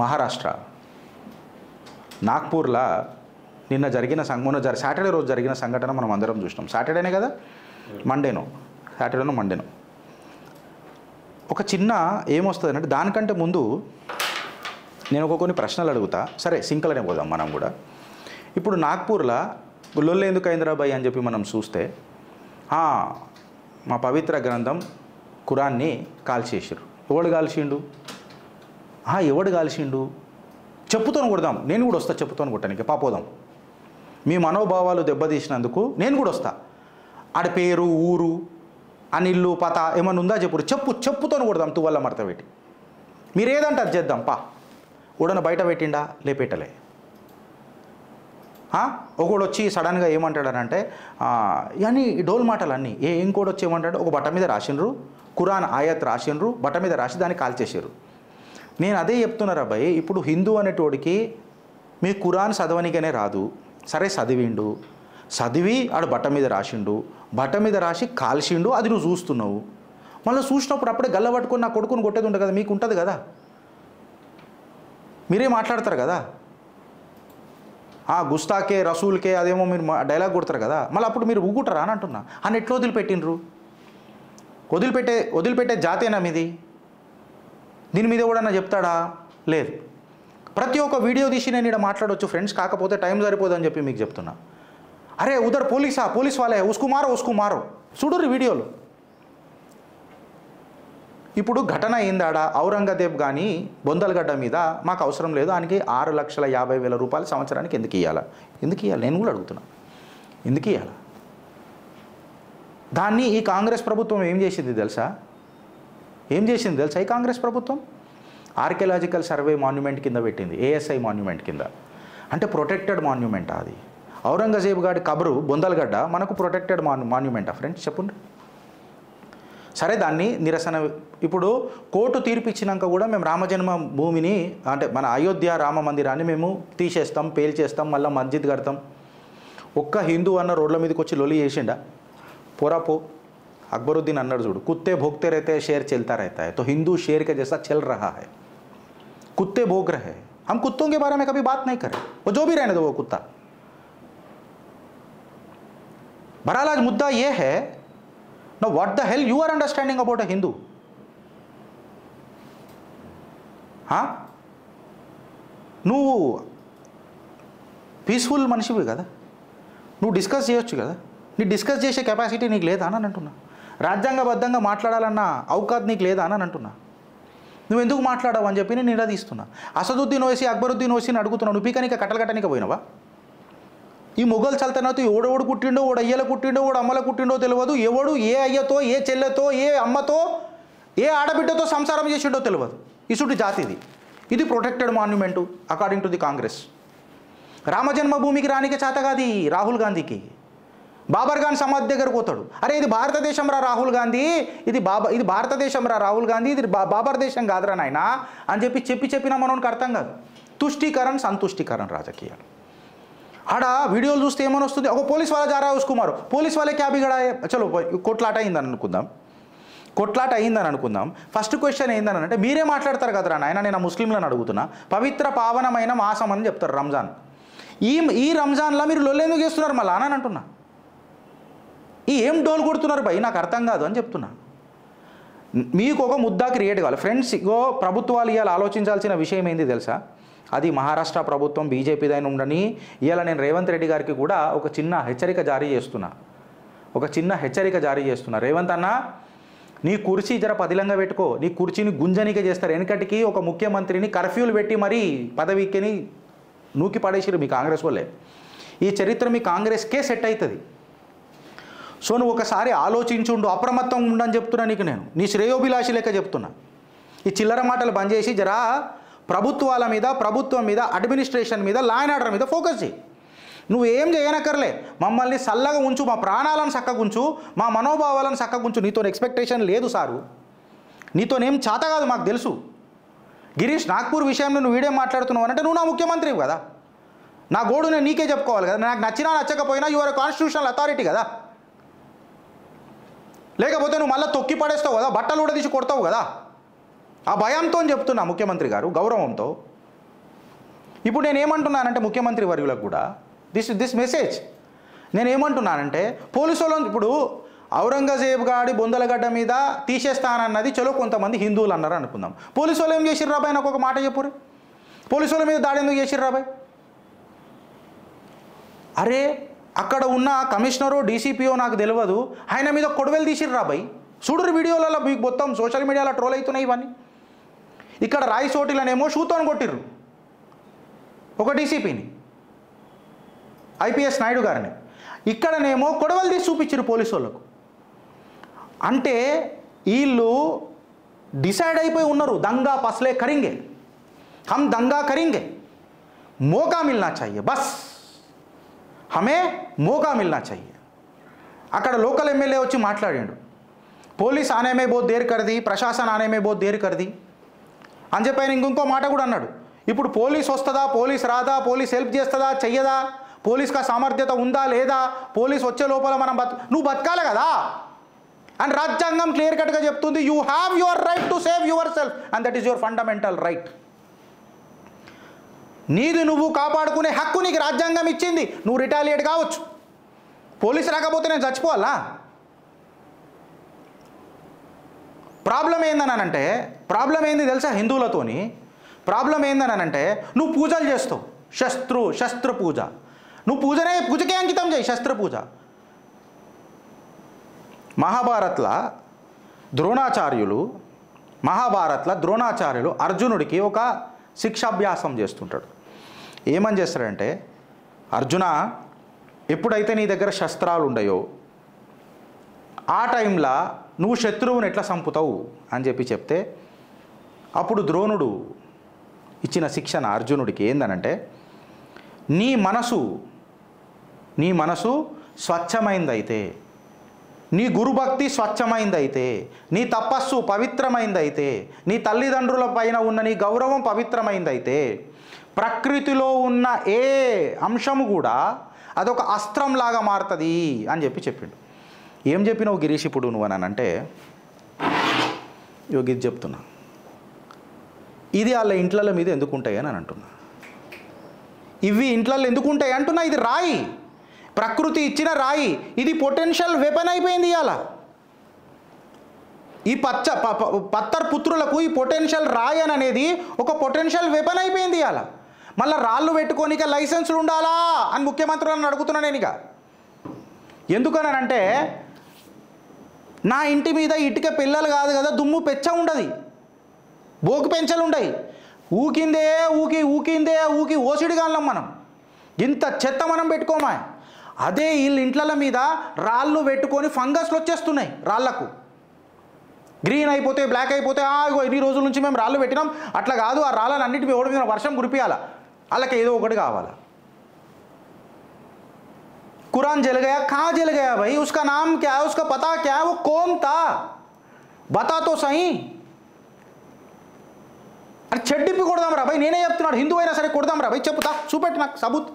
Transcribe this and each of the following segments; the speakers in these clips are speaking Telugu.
మహారాష్ట్ర నాగ్పూర్లో నిన్న జరిగిన సాటర్డే రోజు జరిగిన సంఘటన మనం అందరం చూసినాం. సాటర్డేనే కదా, మండేనో ఒక చిన్న ఏమొస్తుంది అంటే, దానికంటే ముందు నేను కొన్ని ప్రశ్నలు అడుగుతా. సరే, సింకలనే పోదాం మనం కూడా. ఇప్పుడు నాగ్పూర్లో లొల్లి ఎందుకు హైదరాబాద్ అని చెప్పి మనం చూస్తే, మా పవిత్ర గ్రంథం ఖురాన్ని కాల్చేసారు. ఎవడు కాల్చిండు? చెప్పుతోని కొడదాం, నేను కూడా వస్తా. చెప్పుతోని కొట్టడానికి పాపోదాం. మీ మనోభావాలు దెబ్బతీసినందుకు నేను కూడా వస్తా. ఆడ పేరు, ఊరు, అనిల్లు, పత ఏమన్నా ఉందా చెప్పుతోని కొడదాం. తువ్వల్ల మడత పెట్టి మీరు ఏదంటే అది చేద్దాం. ఉడన బయట పెట్టిండా లేపెట్టలే. ఒకడు వచ్చి సడన్గా ఏమంటాడనంటే, అని డోల్ మాటలు అన్నీ. ఇంకోటి వచ్చి ఏమంటాడు, ఒక బట్ట మీద రాసిండ్రు, ఖురాన్ ఆయత్ రాసిండ్రు, బట్ట మీద రాసి దాన్ని కాల్చేసారు. నేను అదే చెప్తున్నారా భయ్. ఇప్పుడు హిందూ అనేటోడికి మీ ఖురాన్ చదవనికనే రాదు. సరే, చదివి ఆడు బట్ట మీద రాసిండు, బట్ట మీద రాసి కాల్చిండు, అది నువ్వు చూస్తున్నావు. మళ్ళీ చూసినప్పుడు అప్పుడే గల్ల పట్టుకొని నా కొడుకుని కొట్టేది ఉంటుంది కదా, మీకు ఉంటుంది కదా, మీరే మాట్లాడతారు కదా. గుస్తాకే రసూల్కే అదేమో మీరు డైలాగ్ కొడతారు కదా. మళ్ళీ అప్పుడు మీరు ఊగుంటారా అని అంటున్నా. అని ఎట్లా వదిలిపెట్టినరు? వదిలిపెట్టే జాతేనా మీది? దీని మీద కూడా చెప్తాడా? లేదు. ప్రతి ఒక్క వీడియో తీసి నేను ఇక్కడ మాట్లాడవచ్చు ఫ్రెండ్స్, కాకపోతే టైం సరిపోదని చెప్పి మీకు చెప్తున్నా. అరే ఉదర్ పోలీస్ వాళ్ళే ఉస్కు మారో చూడుర్రి వీడియోలు. ఇప్పుడు ఘటన ఏందాడ, ఔరంగజేబ్ కానీ బొందలగడ్డ మీద మాకు అవసరం లేదు, ఆయనకి 6,50,000 రూపాయలు సంవత్సరానికి ఎందుకు ఇవ్వాలి? నేను కూడా అడుగుతున్నా, ఎందుకు ఇవ్వాలి? దాన్ని ఈ కాంగ్రెస్ ప్రభుత్వం ఏం చేసింది తెలుసా? ఈ కాంగ్రెస్ ప్రభుత్వం ఆర్కియలాజికల్ సర్వే మాన్యుమెంట్ కింద పెట్టింది, ఏఎస్ఐ మాన్యుమెంట్ కింద. అంటే ప్రొటెక్టెడ్ మాన్యుమెంట్. అది ఔరంగజేబ్ గారి కబరు బొందలగడ్డ మనకు ప్రొటెక్టెడ్ మాన్యుమెంటా ఫ్రెండ్స్? చెప్పండి. సరే, దాన్ని నిరసన ఇప్పుడు కోర్టు తీర్పు ఇచ్చినాక కూడా మేము రామజన్మ భూమిని, అంటే మన అయోధ్య రామ మందిరాన్ని మేము తీసేస్తాం, పేల్చేస్తాం, మళ్ళీ మస్జిద్ కడతాం. ఒక్క హిందూ అన్న రోడ్ల మీదకి వచ్చి లొలి చేసిండా? పోరాపో. అక్బరుద్దీన్ అన్నాడు చూడు, కుత్తే భోగతే रहते हैं शेर चलता रहता है, तो हिंदू शेर के जैसा चल रहा है, कुत्ते भोग रहे हैं, हम कुत्तों के बारे में कभी बात नहीं करें, वो जो भी रहने दो वो कुत्ता. बहरहाल आज मुद्दा ये है, now what the hell you are understanding about a Hindu? నువ్వు పీస్ఫుల్ మనిషివి కదా, నువ్వు డిస్కస్ చేయొచ్చు కదా. నీ డిస్కస్ చేసే కెపాసిటీ నీకు లేదా అని అంటున్నా. రాజ్యాంగబద్ధంగా మాట్లాడాలన్న అవకాశం నీకు లేదా అని అంటున్నా. నువ్వు ఎందుకు మాట్లాడావు అని చెప్పి నేను నిలదీస్తున్నా. అసదుద్దీన్ ఓవైసీ, అక్బరుద్దీన్ ఓవైసీని అడుగుతున్నావు, నువ్వు పీకనిక కట్టలకట్టనిక పోయినావా? ఈ మొఘల్ సల్తనత్ ఎవడెవడు పుట్టిండో, ఓడు అయ్యల పుట్టిండో, ఓడు అమ్మల పుట్టిండో తెలియదు. ఎవడు ఏ అయ్యతో, ఏ చెల్లెతో, ఏ అమ్మతో, ఏ ఆడబిడ్డతో సంసారం చేసిండో తెలియదు. ఇసుటి జాతిది. ఇది protected monument according to the Congress. రామజన్మభూమికి రానికే చేతగాది రాహుల్ గాంధీకి. బాబర్ ఖాన్ సమాధి దగ్గరకు పోతాడు, అరే ఇది భారతదేశం రా రాహుల్ గాంధీ, ఇది భారతదేశం రా రాహుల్ గాంధీ, ఇది బాబర్ దేశం కాదురా నాయనా అని చెప్పినా మనోనికి అర్థం కాదు. తుష్టీకరణ సంతుష్టీకరణ రాజకీయాలు. ఆడ వీడియోలు చూస్తే ఏమని వస్తుంది, ఒక పోలీస్ వాళ్ళ జారా ఉస్కుమారు, పోలీస్ వాళ్ళే క్యాబ్ గడా. చలో కొట్లాట అయిందని అనుకుందాం. ఫస్ట్ క్వశ్చన్ ఏందని అంటే, మీరే మాట్లాడతారు కదరా నాయన, నేను ముస్లింలను అడుగుతున్నా. పవిత్ర పావనమైన మాసం అని చెప్తారు రంజాన్. ఈ రంజాన్లో మీరు లొల్లెందుకు చేస్తున్నారు మళ్ళా అని అంటున్నా. ఏం డోల్ కొడుతున్నారు భయ్, నాకు అర్థం కాదు అని చెప్తున్నా. మీకు ఒక ముద్దా క్రియేట్ కావాలి ఫ్రెండ్స్. ప్రభుత్వాలు ఇవాళ ఆలోచించాల్సిన విషయం ఏంది తెలుసా? అది మహారాష్ట్ర ప్రభుత్వం బీజేపీదైన ఉండని, ఇవాళ నేను రేవంత్ రెడ్డి గారికి కూడా ఒక చిన్న హెచ్చరిక జారీ చేస్తున్నా. రేవంత్ అన్న, నీ కుర్చీ జర పదిలంగా పెట్టుకో. నీ కుర్చీని గుంజనికే చేస్తారు. వెనకటికి ఒక ముఖ్యమంత్రిని కర్ఫ్యూలు పెట్టి మరీ పదవికిని నూకి పడేసిరు మీ కాంగ్రెస్ వాళ్ళే. ఈ చరిత్ర మీ కాంగ్రెస్కే సెట్ అవుతుంది. సో నువ్వు ఒకసారి ఆలోచించుండు, అప్రమత్తంగా ఉండని చెప్తున్నా నీకు. నేను నీ శ్రేయోభిలాషి లెక్క చెప్తున్నా. ఈ చిల్లర మాటలు బంద్ చేసి జరా ప్రభుత్వం మీద అడ్మినిస్ట్రేషన్ మీద, లా అండ్ ఆర్డర్ మీద ఫోకస్ చేయి. నువ్వు ఏం చేయనక్కర్లే, మమ్మల్ని చల్లగా ఉంచు, మా ప్రాణాలను చక్కగా ఉంచు, మా మనోభావాలను చక్కగా ఉంచు. నీతో ఎక్స్పెక్టేషన్ లేదు సారు, నీతోనేం చేత కాదు మాకు తెలుసు. గిరీష్ నాగ్పూర్ విషయంలో నువ్వు వీడియో మాట్లాడుతున్నావు అంటే నువ్వు నా ముఖ్యమంత్రివి కదా, నా గోడు నేను నీకే చెప్పుకోవాలి కదా. నాకు నచ్చినా నచ్చకపోయినా యు ఆర్ కాన్స్టిట్యూషనల్ అథారిటీ కదా. లేకపోతే నువ్వు మళ్ళీ తొక్కి పడేస్తావు కదా, బట్టలు కూడా తీసి కొడతావు కదా. ఆ భయంతో చెప్తున్నా ముఖ్యమంత్రి గారు, గౌరవంతో. ఇప్పుడు నేనేమంటున్నానంటే ముఖ్యమంత్రి వర్యులకు కూడా దిస్ మెసేజ్ నేనేమంటున్నానంటే పోలీసు వాళ్ళు ఇప్పుడు ఔరంగజేబ్ గాడి బొందలగడ్డ మీద తీసేస్తానన్నది చలో కొంతమంది హిందువులు అన్నారు అనుకుందాం. పోలీసు వాళ్ళు ఏం చేసిర్రు రాబాయ్? నాకు ఒక మాట చెప్పురు. పోలీసు వాళ్ళ మీద దాడి ఎందుకు చేసిర్రు రాబాయ్? అరే అక్కడ ఉన్న కమిషనరో డీసీపీఓ నాకు తెలియదు, ఆయన మీద కొడవలు తీసిర్రు రాబాయ్. చూడరు వీడియోలలో మీకు మొత్తం సోషల్ మీడియాలో ట్రోల్ అవుతున్నాయి ఇవన్నీ. ఇక్కడ రాయచోటిలనేమో షూతో కొట్టిర్రు ఒక డీసీపీని, ఐపీఎస్ నాయుడు గారిని. ఇక్కడనేమో కొడవలు తీసి చూపించారు పోలీసు వాళ్ళకు. అంటే వీళ్ళు డిసైడ్ అయిపోయి ఉన్నారు, దంగా పసలే కరింగే, హమ్ దంగా కరింగే, మోకా మిల్నా చాహియే, బస్ హమే మోకా మిల్నా చాహియే. అక్కడ లోకల్ ఎమ్మెల్యే వచ్చి మాట్లాడాడు, పోలీస్ ఆనేమే బోత్ దేర్ కర్ది, ప్రశాసన్ ఆనేమే బోత్ దేర్ కర్ది అని చెప్పి ఆయన ఇంకో మాట కూడా అన్నాడు. ఇప్పుడు పోలీస్ వస్తుందా, పోలీస్ రాదా, పోలీస్ హెల్ప్ చేస్తుందా చెయ్యదా, పోలీస్కా సామర్థ్యత ఉందా లేదా, పోలీస్ వచ్చే లోపల మనం నువ్వు బతకాలి కదా అని రాజ్యాంగం క్లియర్ కట్గా చెప్తుంది. You have your right to save your self and that is your fundamental right. నీది నువ్వు కాపాడుకునే హక్కు నీకు రాజ్యాంగం ఇచ్చింది. నువ్వు రిటాలియేట్ కావచ్చు, పోలీసు రాకపోతే నేను చచ్చిపోవాలా? ప్రాబ్లం ఏందనంటే, ప్రాబ్లం ఏంది తెలుసా హిందువులతోని? ప్రాబ్లం ఏందనంటే నువ్వు పూజలు చేస్తావు, శస్త్ర పూజ, నువ్వు పూజకే అంకితం చేయి, శస్త్ర పూజ. మహాభారత్లో ద్రోణాచార్యులు అర్జునుడికి ఒక శిక్షాభ్యాసం చేస్తుంటాడు. ఏమని చేస్తాడంటే, అర్జున ఎప్పుడైతే నీ దగ్గర శస్త్రాలు ఉన్నాయో ఆ టైంలో నువ్వు శత్రువుని ఎట్లా చంపుతావు అని చెప్తే అప్పుడు ద్రోణుడు ఇచ్చిన శిక్షణ అర్జునుడికి ఏందనంటే, నీ మనసు స్వచ్ఛమైందైతే, నీ గురుభక్తి స్వచ్ఛమైందైతే, నీ తపస్సు పవిత్రమైందైతే, నీ తల్లిదండ్రుల పైన ఉన్న నీ గౌరవం పవిత్రమైందైతే, ప్రకృతిలో ఉన్న ఏ అంశము కూడా అదొక అస్త్రంలాగా మారుతుంది అని చెప్పిండు. ఏం చెప్పినావు గిరీష్ ఇప్పుడు నువ్వు అని అంటే, ఇది చెప్తున్నా, ఇది వాళ్ళ ఇంట్ల మీద ఎందుకు ఉంటాయి అని అంటున్నా. ఇవి ఇంట్లలో ఎందుకు ఉంటాయి అంటున్నా. ఇది రాయి, ప్రకృతి ఇచ్చిన రాయి, ఇది పొటెన్షియల్ వెపన్ అయిపోయింది ఇవాళ. ఈ పత్తర్ పుత్రులకు ఈ పొటెన్షియల్ రాయి అనేది ఒక పొటెన్షియల్ వెపన్ అయిపోయింది ఇవాళ. మళ్ళీ రాళ్ళు పెట్టుకోనిక లైసెన్సులు ఉండాలా అని ముఖ్యమంత్రులను అడుగుతున్నా నేను. ఇక ఎందుకనంటే నా ఇంటి మీద ఇటుక పిల్లలు కాదు కదా, దుమ్ము పెచ్చ ఉండదు, బోకు పెంచలు ఉండయి, ఊకి ఓసిడిగాళ్ళం మనం. ఇంత చెత్త మనం పెట్టుకోమా. అదే వీళ్ళ ఇంట్ల మీద రాళ్ళు పెట్టుకొని ఫంగస్లు వచ్చేస్తున్నాయి, రాళ్లకు గ్రీన్ అయిపోతే బ్లాక్ అయిపోతే ఇన్ని రోజుల నుంచి మేము రాళ్ళు పెట్టినాం. అట్లా కాదు, ఆ రాళ్ళని అన్నిటి ఓడి మీద వర్షం కురిపియాలా, వాళ్ళకి ఏదో ఒకటి కావాలా. कुरान जल गया, कहाँ जल गया भाई? उसका नाम क्या है, उसका पता क्या है, वो कौन था, बता तो सही. అరే చెడ్డిప్పి కొడదాం రా భాయ్, నేనే చెప్తున్నాడు, హిందూ అయినా సరే కొడదాం రా భాయ్, చెప్పుతా, చూపెట్టు నాకు సబూత్.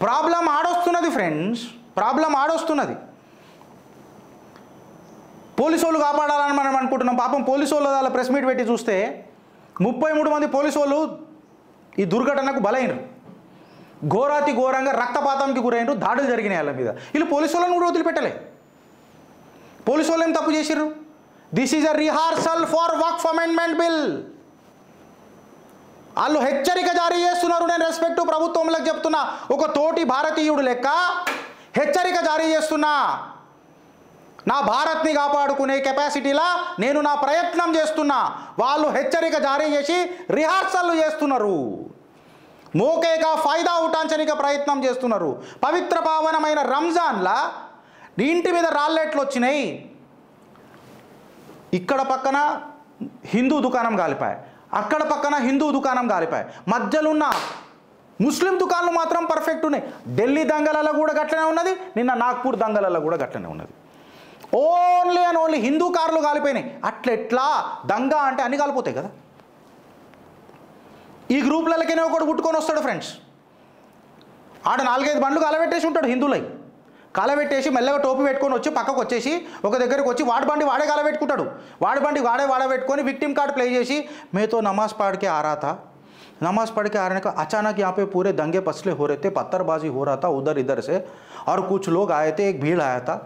ప్రాబ్లం ఆడొస్తున్నది ఫ్రెండ్స్, ప్రాబ్లం ఆడొస్తున్నది. పోలీసు వాళ్ళు కాపాడాలని మనం అనుకుంటున్నాం. పాపం పోలీసు వాళ్ళు వాళ్ళ ప్రెస్ మీట్ పెట్టి చూస్తే 33 మంది పోలీసు వాళ్ళు ఈ దుర్ఘటనకు బలైనరు, ఘోరాతి ఘోరంగా రక్తపాతంకి గురైనరు, దాడులు జరిగినాయి వాళ్ళ మీద. వీళ్ళు పోలీసు వాళ్ళని కూడా వదిలిపెట్టలే. పోలీసు వాళ్ళు ఏం తప్పు చేసిర్రు? This is a rehearsal for Waqf amendment bill. వాళ్ళు హెచ్చరిక జారీ చేస్తున్నారు. నేను రెస్పెక్ట్ ప్రభుత్వంలోకి చెప్తున్నా, ఒక తోటి భారతీయుడు లెక్క హెచ్చరిక జారీ చేస్తున్నా. నా భారత్ని కాపాడుకునే కెపాసిటీలా నేను నా ప్రయత్నం చేస్తున్నా. వాళ్ళు హెచ్చరిక జారీ చేసి రిహార్సల్లు చేస్తున్నారు, మోకేగా ఫైదా ఉటాంచనిక ప్రయత్నం చేస్తున్నారు. పవిత్ర పావనమైన రంజాన్లా ఇంటి మీద రాళ్ళెట్లు వచ్చినాయి, ఇక్కడ పక్కన హిందూ దుకాణం కాలిపాయి, అక్కడ పక్కన హిందూ దుకాణం కాలిపాయి, మధ్యలో ఉన్న ముస్లిం దుకాణాలు మాత్రం పర్ఫెక్ట్ ఉన్నాయి. ఢిల్లీ దంగలలో కూడా గట్లనే ఉన్నది, నిన్న నాగ్పూర్ దంగలలో కూడా గట్లనే ఉన్నది. ఓన్లీ అండ్ ఓన్లీ హిందూ కార్లు కాలిపోయినాయి. అట్లెట్లా? దంగా అంటే అన్నీ కాలిపోతాయి కదా. ఈ గ్రూప్లలోకైనా ఒకటి పుట్టుకొని వస్తాడు ఫ్రెండ్స్, ఆడ 4-5 బండ్లు కాలబెట్టేసి ఉంటాడు, హిందువులై కాలబెట్టేసి మెల్లగా టోపీ పెట్టుకొని వచ్చి పక్కకు వచ్చేసి ఒక దగ్గరికి వచ్చి వాడి బండి వాడే కాలబెట్టుకుంటాడు, వాడి బండి వాడే పెట్టుకొని విక్టిమ్ కార్డ్ ప్లే చేసి మేతో నమాజ్ పాడ్కే ఆరాతా, नमाज पढ़ के आ रहे का अचानक यहाँ पे पूरे दंगे पसले हो रहे थे, पत्थरबाजी हो रहा था उधर इधर से, और कुछ लोग आए थे, एक भीड़ आया था,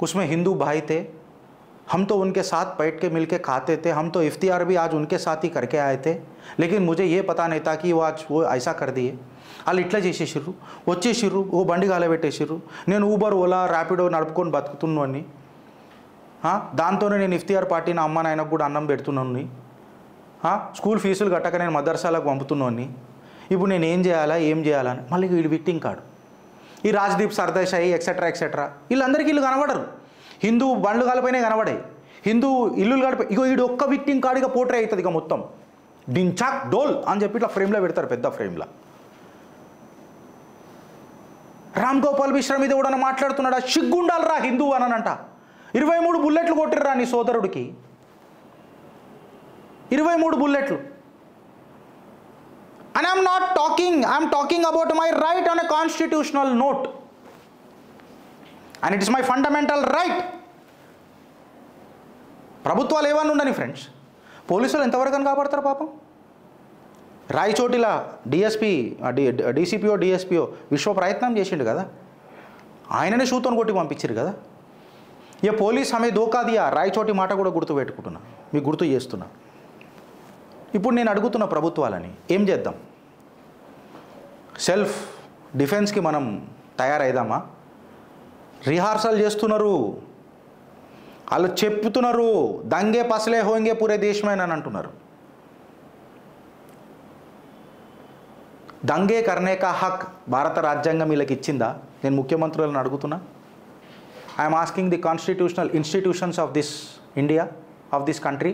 उसमें हिंदू भाई थे, हम तो उनके साथ बैठ के मिल के खाते थे, हम तो इफ्तियार भी आज उनके साथ ही करके आए थे, लेकिन मुझे ये पता नहीं था कि वो ऐसा कर दिए. వాళ్ళు ఇట్లా చేసేసిర్రు, వచ్చేసిర్రు, ఓ బండి కాలబెట్టేసిర్రు, నేను ఊబర్ ఓలా ర్యాపిడో నడుపుకొని బతుకుతున్నాను, దాంతోనే నేను ఇఫ్తియార్ పార్టీ నా అమ్మ నాయనకు కూడా అన్నం పెడుతున్నాను, స్కూల్ ఫీజులు కట్టక నేను మదర్సాలకు పంపుతున్నాను, ఇప్పుడు నేను ఏం చేయాలని మళ్ళీ వీడు విక్టింగ్ కాడు. ఈ రాజ్దీప్ సర్దేశాయి ఎక్సెట్రా ఎక్సెట్రా వీళ్ళందరికీ వీళ్ళు కనబడరు. హిందూ బండ్లు కాలిపోయినా కనబడాయి, హిందూ ఇల్లులు కాలిపోయి, ఇగో వీడు ఒక్క విక్టింగ్ కాడిగా పోట్రే అవుతుంది. ఇక మొత్తం డించాక్ డోల్ అని చెప్పి ఇట్లా ఫ్రేమ్లో పెడతారు, పెద్ద ఫ్రేమ్లో. రామ్ గోపాల్ మిశ్రా మీద కూడా మాట్లాడుతున్నాడా, సిగ్గుండాలరా హిందూ అనంట. 23 బుల్లెట్లు కొట్టిర్రా నీ సోదరుడికి, 23 బుల్లెట్లు. And I'm talking about my right on a constitutional note, and it is my fundamental right. ప్రభుత్వాలు ఏమన్నా ఉండని ఫ్రెండ్స్, పోలీసులు ఎంతవరకు కాపాడతారు పాపం. రాయచోటిలా డీసీపీఓ డిఎస్పీఓ విశ్వ ప్రయత్నం చేసిండు కదా, ఆయననే షూతోని కొట్టి పంపించారు కదా. ఇక పోలీస్ హమే ధోకా దియా, రాయచోటి మాట కూడా గుర్తుపెట్టుకుంటున్నా, మీకు గుర్తు చేస్తున్నా. ఇప్పుడు నేను అడుగుతున్న ప్రభుత్వాలని ఏం చేద్దాం, సెల్ఫ్ డిఫెన్స్కి మనం తయారైదామా? రిహార్సల్ చేస్తున్నారు, వాళ్ళు చెప్తున్నారు దంగే పసలే హోంగే పూరే దేశమేనని అంటున్నారు. దంగే కర్నే కా హక్ భారత రాజ్యాంగం వీళ్ళకి ఇచ్చిందా? నేను ముఖ్యమంత్రులను అడుగుతున్నా. I'm asking the constitutional institutions of this India, of this country,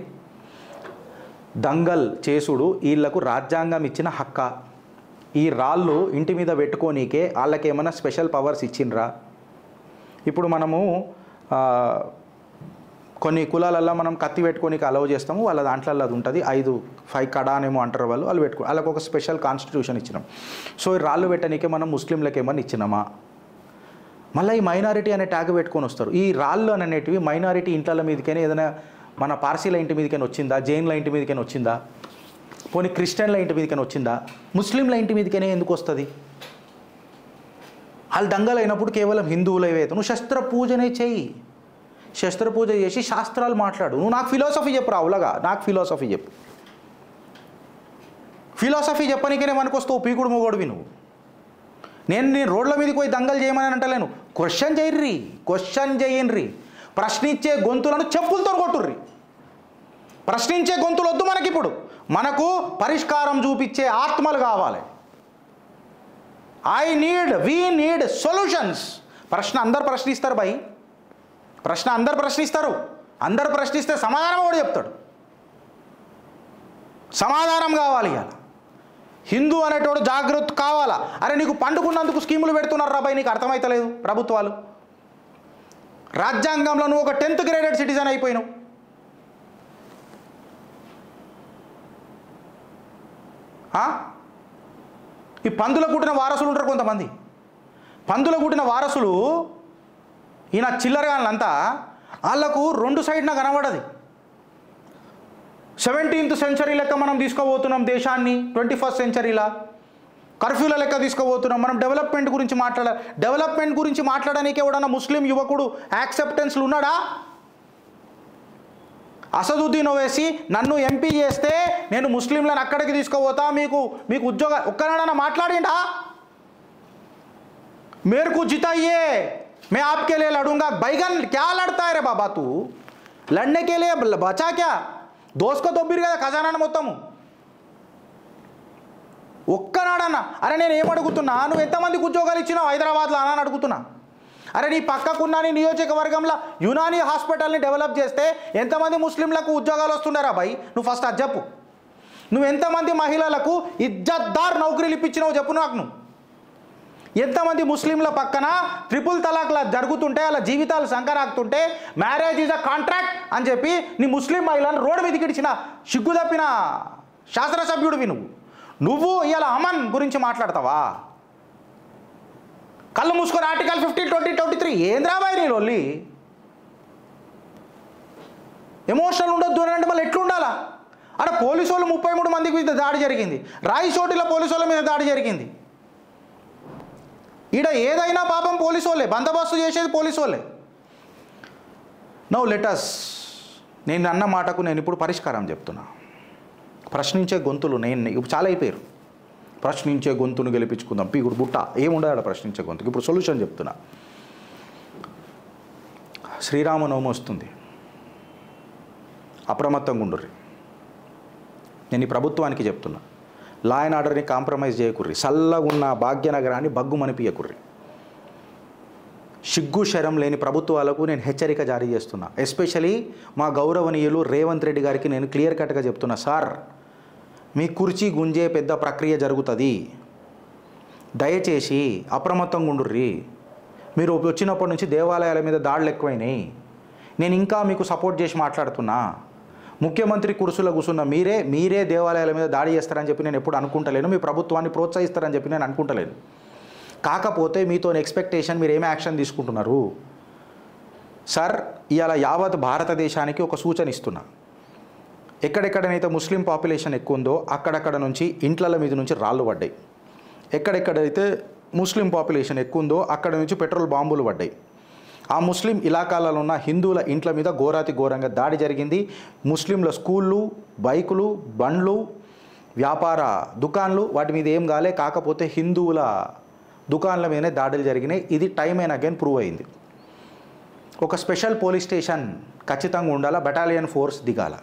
Dangal చేసుడు వీళ్లకు రాజ్యాంగం ఇచ్చిన హక్క? ఈ రాళ్ళు ఇంటి మీద పెట్టుకోనీకే వాళ్ళకి ఏమైనా స్పెషల్ పవర్స్ ఇచ్చిండ్రా? ఇప్పుడు మనము కొన్ని కులాలల్లో మనం కత్తి పెట్టుకోనికి అలౌ చేస్తాము, వాళ్ళ దాంట్లో అది ఉంటుంది, 5 కడానేమో అంటారు వాళ్ళు పెట్టుకో, వాళ్ళకి ఒక స్పెషల్ కాన్స్టిట్యూషన్ ఇచ్చినాం. సో ఈ రాళ్ళు పెట్టనీకే మనం ముస్లింలకు ఏమన్నా ఇచ్చినామా? మళ్ళీ ఈ మైనారిటీ అనే ట్యాగ్ పెట్టుకొని వస్తారు. ఈ రాళ్ళు అనేటివి మైనారిటీ ఇంట్ల మీదకైనా ఏదైనా మన పార్సీల ఇంటి మీదకైనా వచ్చిందా, జైన్ల ఇంటి మీదకైనా వచ్చిందా, పోనీ క్రిస్టియన్ల ఇంటి మీదకైనా వచ్చిందా, ముస్లింల ఇంటి మీదకైనా ఎందుకు వస్తుంది? వాళ్ళు దంగలు అయినప్పుడు కేవలం హిందువులు ఏవైతే, నువ్వు శస్త్రపూజనే చెయ్యి, శస్త్రపూజ చేసి శాస్త్రాలు మాట్లాడు. నువ్వు నాకు ఫిలాసఫీ చెప్పు రావులగా, నాకు ఫిలాసఫీ చెప్పు. ఫిలాసఫీ చెప్పనికనే మనకొస్తావు పీకుడు మొగోడివి నువ్వు. నేను రోడ్ల మీదకి పోయి దంగలు చేయమని అంటలేను, క్వశ్చన్ చేయండి. ప్రశ్నించే గొంతులను చెప్పులతో కొట్టుర్రి. ప్రశ్నించే గొంతులు వద్దు మనకిప్పుడు, మనకు పరిష్కారం చూపించే ఆత్మలు కావాలి. We need solutions. ప్రశ్న అందరు ప్రశ్నిస్తారు భయ్, ప్రశ్న అందరు ప్రశ్నిస్తారు. అందరు ప్రశ్నిస్తే సమాధానం కూడా చెప్తాడు. సమాధానం కావాలి. ఇవాళ హిందూ అనేటోడు జాగ్రత్త కావాలా? అరే నీకు పండుకున్నందుకు స్కీములు పెడుతున్నారు రాబాయ్, నీకు అర్థమవుతలేదు ప్రభుత్వాలు. రాజ్యాంగంలో నువ్వు ఒక 10th గ్రేడెడ్ సిటిజన్ అయిపోయినావు. ఈ పందుల పుట్టిన వారసులు ఉంటారు కొంతమంది. పందుల పుట్టిన వారసులు ఈయన చిల్లరగాళ్ళంతా, వాళ్ళకు 2 సైడ్న కనబడది. 17th సెంచరీ లెక్క మనం తీసుకోబోతున్నాం దేశాన్ని, 21st సెంచరీలా కర్ఫ్యూల లెక్క తీసుకోబోతున్నాం. మనం డెవలప్మెంట్ గురించి మాట్లాడడానికి ఎవడన్నా ముస్లిం యువకుడు యాక్సెప్టెన్స్లు ఉన్నాడా? అసదుద్దీన్ ఓవైసీ నన్ను ఎంపీ చేస్తే నేను ముస్లింలను అక్కడికి తీసుకుపోతా, మీకు ఉద్యోగం ఒక్కనాడన్నా మాట్లాడిండా? मेरे को जिताइए, मैं आपके लिए लड़ूंगा. बैगन क्या लड़ता है रे बाबा, तू लड़ने के लिए बचा क्या? दोस्त को दोब्बिर కదా ఖజానాను మొత్తము. ఒక్కనాడన్నా అరే నేను ఏం అడుగుతున్నా, నువ్వు ఎంతమందికి ఉద్యోగాలు ఇచ్చినావు హైదరాబాద్లో అని అడుగుతున్నా. అరే నీ పక్కకున్న నీ నియోజకవర్గంలో యునానీ హాస్పిటల్ని డెవలప్ చేస్తే ఎంతమంది ముస్లింలకు ఉద్యోగాలు వస్తున్నారా భయ్? నువ్వు ఫస్ట్ అది చెప్పు. నువ్వు ఎంతమంది మహిళలకు ఇజ్జత్దార్ నౌకరీలు ఇప్పించినావు చెప్పు నాకు. నువ్వు ఎంతమంది ముస్లింల పక్కన ట్రిపుల్ తలాక్లా జరుగుతుంటే, అలా జీవితాలు సంకరాకుతుంటే, మ్యారేజ్ ఈజ్ అ కాంట్రాక్ట్ అని చెప్పి నీ ముస్లిం మహిళను రోడ్డు మీదకి ఇడిచిన సిగ్గు తప్పిన శాసనసభ్యుడివి నువ్వు ఇలా అమన్ గురించి మాట్లాడతావా? కళ్ళు మూసుకొని ఆర్టికల్ 50, 20, 23 ఏంద్రా బాయ్ నీ లొల్లి? ఎమోషనల్ ఉండొద్దు అని అంటే మళ్ళీ ఎట్లుండాలా? అక్కడ పోలీసు వాళ్ళు 33 మందికి మీద దాడి జరిగింది. రాయచోటిలో పోలీసు వాళ్ళ మీద దాడి జరిగింది. ఈడ ఏదైనా పాపం పోలీసు వాళ్ళే, బందోబస్తు చేసేది పోలీసు వాళ్ళే. నౌ లెటస్, నేను అన్న మాటకు నేను ఇప్పుడు పరిష్కారం చెప్తున్నా. ప్రశ్నించే గొంతులు ఇప్పుడు చాలా అయిపోయారు. ప్రశ్నించే గొంతును గెలిపించుకుందాం, పీకుడు బుట్ట ఏముండదు ప్రశ్నించే గొంతుకు. ఇప్పుడు సొల్యూషన్ చెప్తున్నా. శ్రీరామనవమి వస్తుంది, అప్రమత్తంగా ఉండుర్రి. నేను ఈ ప్రభుత్వానికి చెప్తున్నా, లా అండ్ ఆర్డర్ని కాంప్రమైజ్ చేయకుర్రి. చల్లగున్న భాగ్యనగరాన్ని బగ్గుమనిపియకుర్రి. సిగ్గు శరం లేని ప్రభుత్వాలకు నేను హెచ్చరిక జారీ చేస్తున్నా. ఎస్పెషలీ మా గౌరవనీయులు రేవంత్ రెడ్డి గారికి నేను క్లియర్ కట్గా చెప్తున్నా, సార్ మీ కుర్చీ గుంజే పెద్ద ప్రక్రియ జరుగుతుంది. దయచేసి అప్రమత్తంగా ఉండుర్రి. మీరు వచ్చినప్పటి నుంచి దేవాలయాల మీద దాడులు ఎక్కువైనాయి. నేను ఇంకా మీకు సపోర్ట్ చేసి మాట్లాడుతున్నా. ముఖ్యమంత్రి కుర్చీలో కూర్చున్న మీరే దేవాలయాల మీద దాడి చేస్తారని చెప్పి నేను ఎప్పుడు అనుకుంటలేను. మీ ప్రభుత్వాన్ని ప్రోత్సహిస్తారని చెప్పి నేను అనుకుంటలేను. కాకపోతే మీతో ఎక్స్పెక్టేషన్, మీరు ఏమి యాక్షన్ తీసుకుంటున్నారు సార్? ఇవాళ యావత్ భారతదేశానికి ఒక సూచన ఇస్తున్నా. ఎక్కడెక్కడనైతే ముస్లిం పాపులేషన్ ఎక్కువ ఉందో అక్కడక్కడ నుంచి ఇంట్ల మీద నుంచి రాళ్ళు పడ్డాయి. ఎక్కడెక్కడైతే ముస్లిం పాపులేషన్ ఎక్కువ ఉందో అక్కడ నుంచి పెట్రోల్ బాంబులు పడ్డాయి. ఆ ముస్లిం ఇలాకాలలో ఉన్న హిందువుల ఇంట్ల మీద ఘోరాతి ఘోరంగా దాడి జరిగింది. ముస్లింల స్కూళ్ళు, బైకులు, బండ్లు, వ్యాపార దుకాన్లు, వాటి మీద ఏం కాలే. కాకపోతే హిందువుల దుకాన్ల మీదనే దాడులు జరిగినాయి. ఇది టైమ్ అండ్ అగైన్ ప్రూవ్ అయింది. ఒక స్పెషల్ పోలీస్ స్టేషన్ ఖచ్చితంగా ఉండాలా, బెటాలియన్ ఫోర్స్ దిగాల.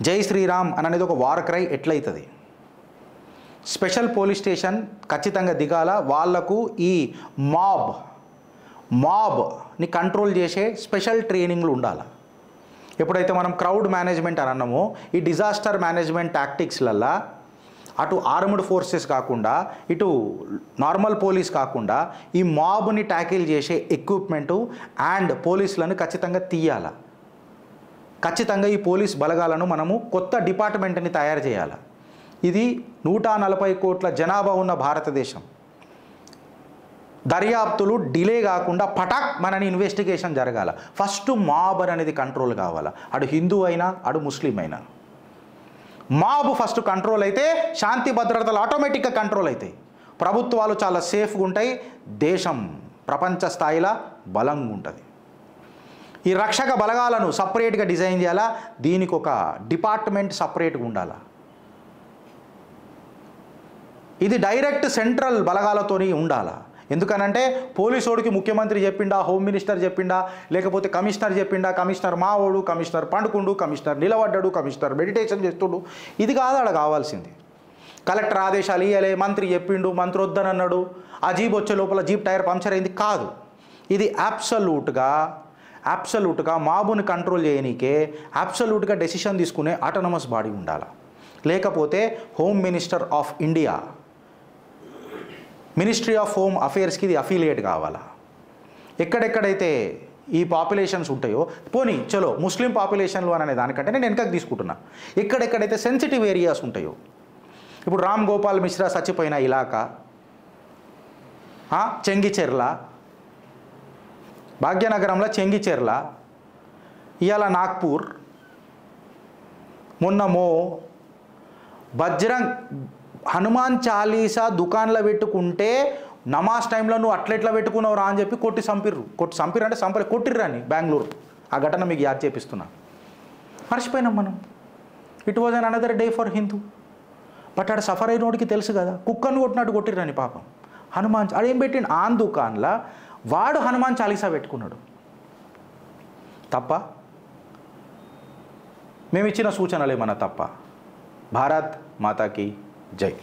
జై శ్రీరామ్ అనేది ఒక వార్ క్రై ఎట్లయితుంది? స్పెషల్ పోలీస్ స్టేషన్ ఖచ్చితంగా దిగాల. వాళ్లకు ఈ మాబ్ని కంట్రోల్ చేసే స్పెషల్ ట్రైనింగ్లు ఉండాలి. ఎప్పుడైతే మనం క్రౌడ్ మేనేజ్మెంట్ అని అన్నామో, ఈ డిజాస్టర్ మేనేజ్మెంట్ టాక్టిక్స్లల్లో అటు ఆర్మ్డ్ ఫోర్సెస్ కాకుండా, ఇటు నార్మల్ పోలీస్ కాకుండా, ఈ మాబ్ని ట్యాకిల్ చేసే ఎక్విప్మెంటు అండ్ పోలీసులను ఖచ్చితంగా తీయాలి. ఖచ్చితంగా ఈ పోలీస్ బలగాలను మనము కొత్త డిపార్ట్మెంట్ని తయారు చేయాలి. ఇది 140 కోట్ల జనాభా ఉన్న భారతదేశం. దర్యాప్తులు డిలే కాకుండా పటాక్ మనని ఇన్వెస్టిగేషన్ జరగాల. ఫస్ట్ మాబ్ అనేది కంట్రోల్ కావాలా. అటు హిందూ అయినా అటు ముస్లిం అయినా మాబ్ ఫస్ట్ కంట్రోల్ అయితే శాంతి భద్రతలు ఆటోమేటిక్గా కంట్రోల్ అవుతాయి. ప్రభుత్వాలు చాలా సేఫ్గా ఉంటాయి. దేశం ప్రపంచ స్థాయిలో బలంగా ఉంటుంది. ఈ రక్షక బలగాలను సపరేట్గా డిజైన్ చేయాలా. దీనికి ఒక డిపార్ట్మెంట్ సపరేట్గా ఉండాలా. ఇది డైరెక్ట్ సెంట్రల్ బలగాలతోని ఉండాలా. ఎందుకనంటే పోలీసోడికి ముఖ్యమంత్రి చెప్పిండా, హోమ్ మినిస్టర్ చెప్పిండా, లేకపోతే కమిషనర్ చెప్పిండా, కమిషనర్ మావోడు, కమిషనర్ పండుకుండు, కమిషనర్ నిలబడ్డాడు, కమిషనర్ మెడిటేషన్ చేస్తుడు, ఇది కాదు ఆడ కావాల్సింది. కలెక్టర్ ఆదేశాలు ఇయ్యలే, మంత్రి చెప్పిండు, మంత్రి వద్దనన్నాడు, ఆ జీప్ వచ్చే లోపల జీప్ టైర్ పంక్చర్ అయింది కాదు. ఇది అబ్సల్యూట్గా మాబుని కంట్రోల్ చేయనీకే అబ్సల్యూట్గా డెసిషన్ తీసుకునే ఆటోనమస్ బాడీ ఉండాలి. లేకపోతే home minister of India, ministry of home అఫేర్స్కి ఇది అఫిలియేట్ కావాలా. ఎక్కడెక్కడైతే ఈ పాపులేషన్స్ ఉంటాయో, పోనీ చలో ముస్లిం పాపులేషన్లు అనే దానికంటే నేను వెనకకి తీసుకుంటున్నా. ఎక్కడెక్కడైతే సెన్సిటివ్ ఏరియాస్ ఉంటాయో, ఇప్పుడు రామ్ గోపాల్ మిశ్రా చచ్చిపోయిన ఇలాకా, చెంగిచెర్ల, భాగ్యనగరంలో చెంగిచెర్ల, ఇవాళ నాగ్పూర్, మొన్న బజ్రంగ్ హనుమాన్ చాలీసా దుకాన్లో పెట్టుకుంటే నమాజ్ టైంలో నువ్వు అట్లెట్లా పెట్టుకున్నావు రా అని చెప్పి కొట్టి చంపిర్రు అంటే కొట్టిర్రు అని బెంగళూరు. ఆ ఘటన మీకు యాద్ చేపిస్తున్నా. మర్చిపోయినాం మనం. It was an another day for Hindu. But ఆడ సఫర్ అయినోడికి తెలుసు కదా, కుక్కను కొట్టినట్టు కొట్టిర్రని పాపం. హనుమాన్ ఆడేం పెట్టిండు ఆన్ దుకాన్లో, వాడు హనుమాన్ చాలీసా పెట్టుకున్నాడు. తప్ప? మేము ఇచ్చిన సూచనలు ఏమన్నా తప్ప? భారత్ మాతాకి జై.